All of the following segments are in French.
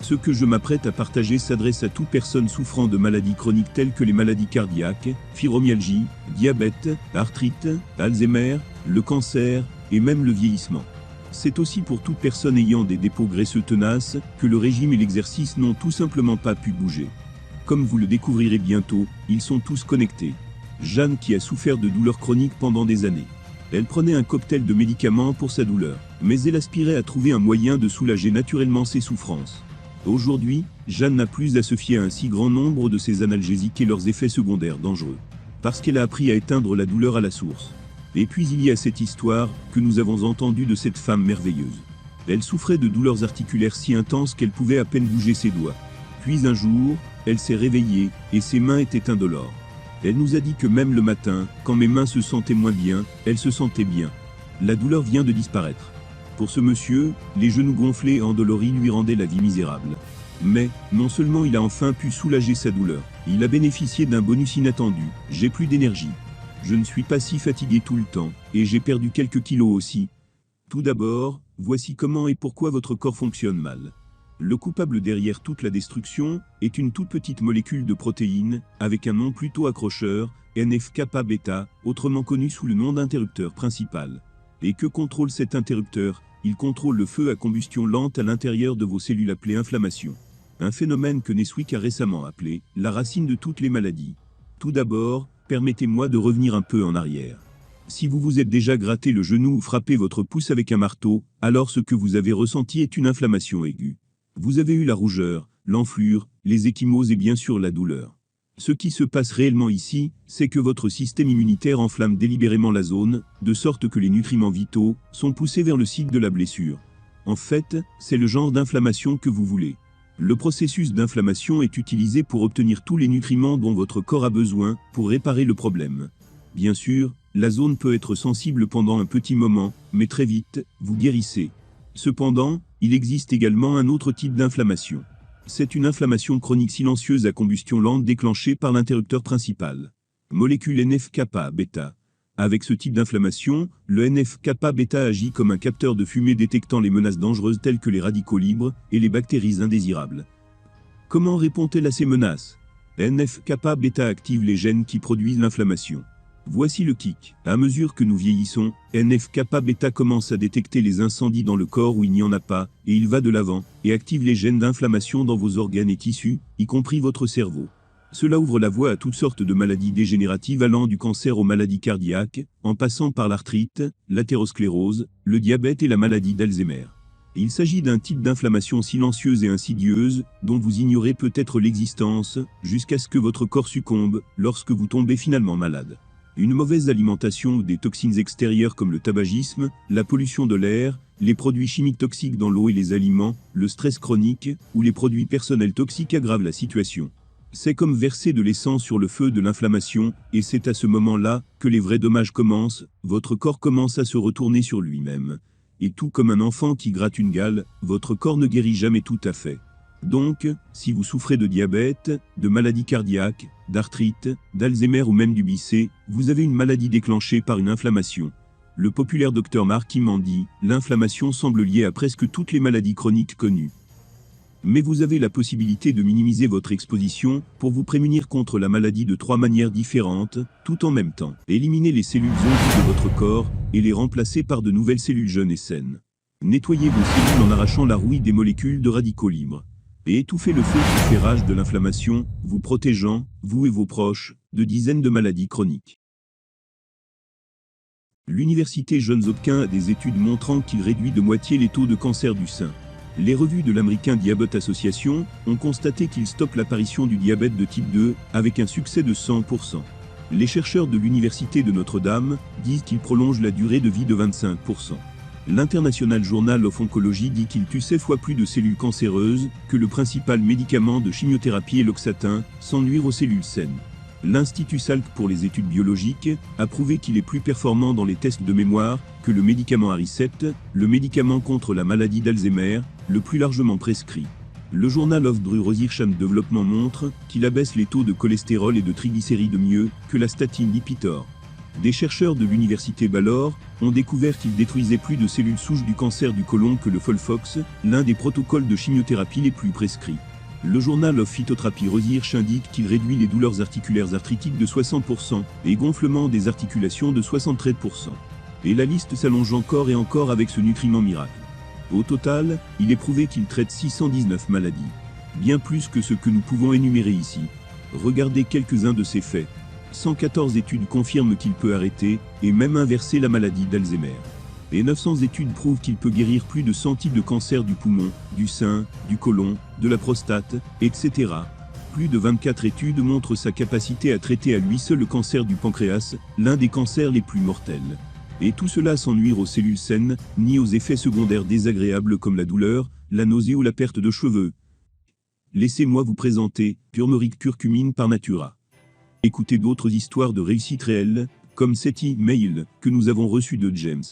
Ce que je m'apprête à partager s'adresse à toute personne souffrant de maladies chroniques telles que les maladies cardiaques, fibromyalgie, diabète, arthrite, Alzheimer, le cancer et même le vieillissement. C'est aussi pour toute personne ayant des dépôts graisseux tenaces que le régime et l'exercice n'ont tout simplement pas pu bouger. Comme vous le découvrirez bientôt, ils sont tous connectés. Jeanne qui a souffert de douleurs chroniques pendant des années. Elle prenait un cocktail de médicaments pour sa douleur, mais elle aspirait à trouver un moyen de soulager naturellement ses souffrances. Aujourd'hui, Jeanne n'a plus à se fier à un si grand nombre de ces analgésiques et leurs effets secondaires dangereux, parce qu'elle a appris à éteindre la douleur à la source. Et puis il y a cette histoire que nous avons entendue de cette femme merveilleuse. Elle souffrait de douleurs articulaires si intenses qu'elle pouvait à peine bouger ses doigts. Puis un jour, elle s'est réveillée et ses mains étaient indolores. Elle nous a dit que même le matin, quand mes mains se sentaient moins bien, elle se sentait bien. La douleur vient de disparaître. Pour ce monsieur, les genoux gonflés et endoloris lui rendaient la vie misérable. Mais, non seulement il a enfin pu soulager sa douleur, il a bénéficié d'un bonus inattendu. J'ai plus d'énergie. Je ne suis pas si fatigué tout le temps, et j'ai perdu quelques kilos aussi. Tout d'abord, voici comment et pourquoi votre corps fonctionne mal. Le coupable derrière toute la destruction est une toute petite molécule de protéines, avec un nom plutôt accrocheur, NF-kappa-bêta, autrement connu sous le nom d'interrupteur principal. Et que contrôle cet interrupteur? Il contrôle le feu à combustion lente à l'intérieur de vos cellules appelé inflammation. Un phénomène que Neswick a récemment appelé la racine de toutes les maladies. Tout d'abord, permettez-moi de revenir un peu en arrière. Si vous vous êtes déjà gratté le genou ou frappé votre pouce avec un marteau, alors ce que vous avez ressenti est une inflammation aiguë. Vous avez eu la rougeur, l'enflure, les ecchymoses et bien sûr la douleur. Ce qui se passe réellement ici, c'est que votre système immunitaire enflamme délibérément la zone, de sorte que les nutriments vitaux sont poussés vers le site de la blessure. En fait, c'est le genre d'inflammation que vous voulez. Le processus d'inflammation est utilisé pour obtenir tous les nutriments dont votre corps a besoin pour réparer le problème. Bien sûr, la zone peut être sensible pendant un petit moment, mais très vite, vous guérissez. Cependant, il existe également un autre type d'inflammation. C'est une inflammation chronique silencieuse à combustion lente déclenchée par l'interrupteur principal. Molécule NF-kappa-bêta. Avec ce type d'inflammation, le NF-kappa-bêta agit comme un capteur de fumée détectant les menaces dangereuses telles que les radicaux libres et les bactéries indésirables. Comment répond-elle à ces menaces? NF-kappa-bêta active les gènes qui produisent l'inflammation. Voici le kick. À mesure que nous vieillissons, NF-kappa-bêta commence à détecter les incendies dans le corps où il n'y en a pas, et il va de l'avant, et active les gènes d'inflammation dans vos organes et tissus, y compris votre cerveau. Cela ouvre la voie à toutes sortes de maladies dégénératives allant du cancer aux maladies cardiaques, en passant par l'arthrite, l'athérosclérose, le diabète et la maladie d'Alzheimer. Il s'agit d'un type d'inflammation silencieuse et insidieuse, dont vous ignorez peut-être l'existence, jusqu'à ce que votre corps succombe, lorsque vous tombez finalement malade. Une mauvaise alimentation ou des toxines extérieures comme le tabagisme, la pollution de l'air, les produits chimiques toxiques dans l'eau et les aliments, le stress chronique ou les produits personnels toxiques aggravent la situation. C'est comme verser de l'essence sur le feu de l'inflammation, et c'est à ce moment-là que les vrais dommages commencent, votre corps commence à se retourner sur lui-même. Et tout comme un enfant qui gratte une gale, votre corps ne guérit jamais tout à fait. Donc, si vous souffrez de diabète, de maladies cardiaques, d'arthrite, d'Alzheimer ou même du BC, vous avez une maladie déclenchée par une inflammation. Le populaire Dr Mark Kimandi, l'inflammation semble liée à presque toutes les maladies chroniques connues. Mais vous avez la possibilité de minimiser votre exposition pour vous prémunir contre la maladie de 3 manières différentes, tout en même temps. Éliminez les cellules zombies de votre corps et les remplacer par de nouvelles cellules jeunes et saines. Nettoyez vos cellules en arrachant la rouille des molécules de radicaux libres. Et étouffez le feu qui fait rage de l'inflammation, vous protégeant, vous et vos proches, de dizaines de maladies chroniques. L'université Johns Hopkins a des études montrant qu'il réduit de moitié les taux de cancer du sein. Les revues de l'American Diabetes Association ont constaté qu'il stoppe l'apparition du diabète de type 2 avec un succès de 100%. Les chercheurs de l'université de Notre-Dame disent qu'il prolonge la durée de vie de 25%. L'International Journal of Oncology dit qu'il tue 7 fois plus de cellules cancéreuses que le principal médicament de chimiothérapie Eloxatin, sans nuire aux cellules saines. L'Institut Salk pour les études biologiques a prouvé qu'il est plus performant dans les tests de mémoire que le médicament Aricept, le médicament contre la maladie d'Alzheimer, le plus largement prescrit. Le Journal of Drug Research and Development montre qu'il abaisse les taux de cholestérol et de triglycérides mieux que la statine Lipitor. Des chercheurs de l'université Baylor ont découvert qu'il détruisait plus de cellules souches du cancer du côlon que le Folfox, l'un des protocoles de chimiothérapie les plus prescrits. Le Journal of Phytotherapy Research indique qu'il réduit les douleurs articulaires arthritiques de 60% et gonflement des articulations de 73%. Et la liste s'allonge encore et encore avec ce nutriment miracle. Au total, il est prouvé qu'il traite 619 maladies. Bien plus que ce que nous pouvons énumérer ici. Regardez quelques-uns de ces faits. 114 études confirment qu'il peut arrêter, et même inverser la maladie d'Alzheimer. Et 900 études prouvent qu'il peut guérir plus de 100 types de cancers du poumon, du sein, du côlon, de la prostate, etc. Plus de 24 études montrent sa capacité à traiter à lui seul le cancer du pancréas, l'un des cancers les plus mortels. Et tout cela sans nuire aux cellules saines, ni aux effets secondaires désagréables comme la douleur, la nausée ou la perte de cheveux. Laissez-moi vous présenter Turmeric Curcumine par Natura. Écoutez d'autres histoires de réussite réelle, comme cet email que nous avons reçu de James.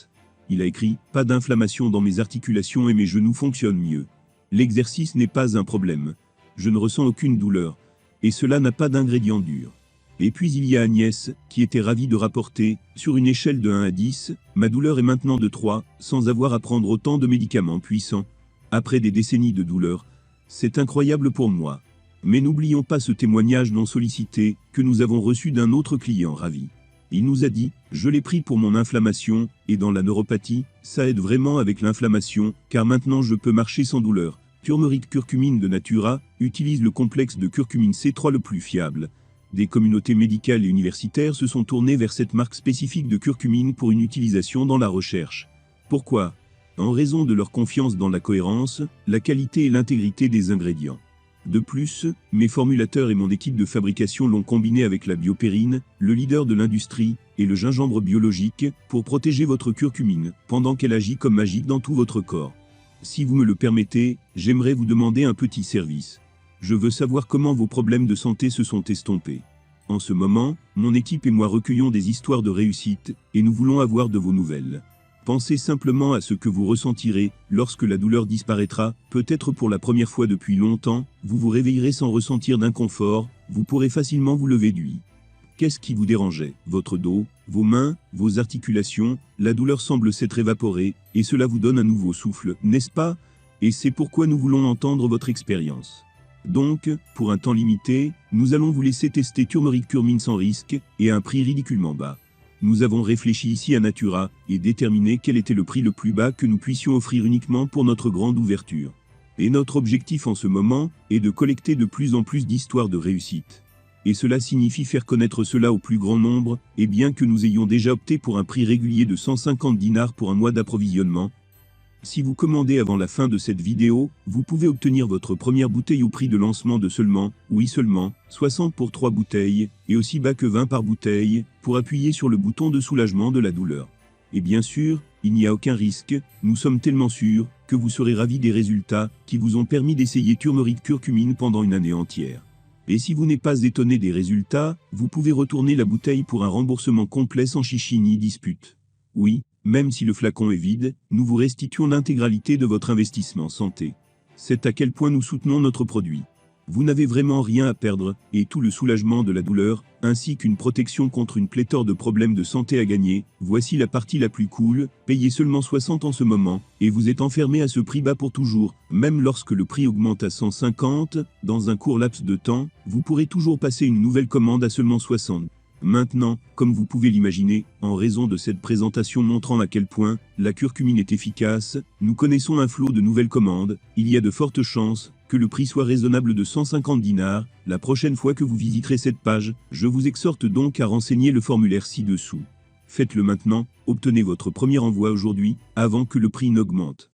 Il a écrit « Pas d'inflammation dans mes articulations et mes genoux fonctionnent mieux. L'exercice n'est pas un problème. Je ne ressens aucune douleur. Et cela n'a pas d'ingrédients durs. » Et puis il y a Agnès, qui était ravie de rapporter, sur une échelle de 1 à 10, « Ma douleur est maintenant de 3, sans avoir à prendre autant de médicaments puissants. Après des décennies de douleur, c'est incroyable pour moi. » Mais n'oublions pas ce témoignage non sollicité, que nous avons reçu d'un autre client ravi. Il nous a dit « Je l'ai pris pour mon inflammation, et dans la neuropathie, ça aide vraiment avec l'inflammation, car maintenant je peux marcher sans douleur. » Turmeric Curcumine de Natura utilise le complexe de curcumine C3 le plus fiable. Des communautés médicales et universitaires se sont tournées vers cette marque spécifique de curcumine pour une utilisation dans la recherche. Pourquoi ? En raison de leur confiance dans la cohérence, la qualité et l'intégrité des ingrédients. De plus, mes formulateurs et mon équipe de fabrication l'ont combiné avec la biopérine, le leader de l'industrie, et le gingembre biologique, pour protéger votre curcumine, pendant qu'elle agit comme magique dans tout votre corps. Si vous me le permettez, j'aimerais vous demander un petit service. Je veux savoir comment vos problèmes de santé se sont estompés. En ce moment, mon équipe et moi recueillons des histoires de réussite, et nous voulons avoir de vos nouvelles. Pensez simplement à ce que vous ressentirez lorsque la douleur disparaîtra, peut-être pour la première fois depuis longtemps, vous vous réveillerez sans ressentir d'inconfort, vous pourrez facilement vous lever du lit. Qu'est-ce qui vous dérangeait ? Votre dos, vos mains, vos articulations, la douleur semble s'être évaporée, et cela vous donne un nouveau souffle, n'est-ce pas ? Et c'est pourquoi nous voulons entendre votre expérience. Donc, pour un temps limité, nous allons vous laisser tester Turmeric Curcumine sans risque, et à un prix ridiculement bas. Nous avons réfléchi ici à Natura, et déterminé quel était le prix le plus bas que nous puissions offrir uniquement pour notre grande ouverture. Et notre objectif en ce moment est de collecter de plus en plus d'histoires de réussite. Et cela signifie faire connaître cela au plus grand nombre, et bien que nous ayons déjà opté pour un prix régulier de 150 dinars pour un mois d'approvisionnement, si vous commandez avant la fin de cette vidéo, vous pouvez obtenir votre première bouteille au prix de lancement de seulement, oui seulement, 60 pour 3 bouteilles, et aussi bas que 20 par bouteille, pour appuyer sur le bouton de soulagement de la douleur. Et bien sûr, il n'y a aucun risque, nous sommes tellement sûrs, que vous serez ravis des résultats, qui vous ont permis d'essayer Turmeric Curcumine pendant une année entière. Et si vous n'êtes pas étonné des résultats, vous pouvez retourner la bouteille pour un remboursement complet sans chichi ni dispute. Oui, même si le flacon est vide, nous vous restituons l'intégralité de votre investissement santé. C'est à quel point nous soutenons notre produit. Vous n'avez vraiment rien à perdre, et tout le soulagement de la douleur, ainsi qu'une protection contre une pléthore de problèmes de santé à gagner. Voici la partie la plus cool, payez seulement 60 en ce moment, et vous êtes enfermé à ce prix bas pour toujours. Même lorsque le prix augmente à 150, dans un court laps de temps, vous pourrez toujours passer une nouvelle commande à seulement 60. Maintenant, comme vous pouvez l'imaginer, en raison de cette présentation montrant à quel point la curcumine est efficace, nous connaissons un flot de nouvelles commandes, il y a de fortes chances que le prix soit raisonnable de 150 dinars. La prochaine fois que vous visiterez cette page, je vous exhorte donc à renseigner le formulaire ci-dessous. Faites-le maintenant, obtenez votre premier envoi aujourd'hui, avant que le prix n'augmente.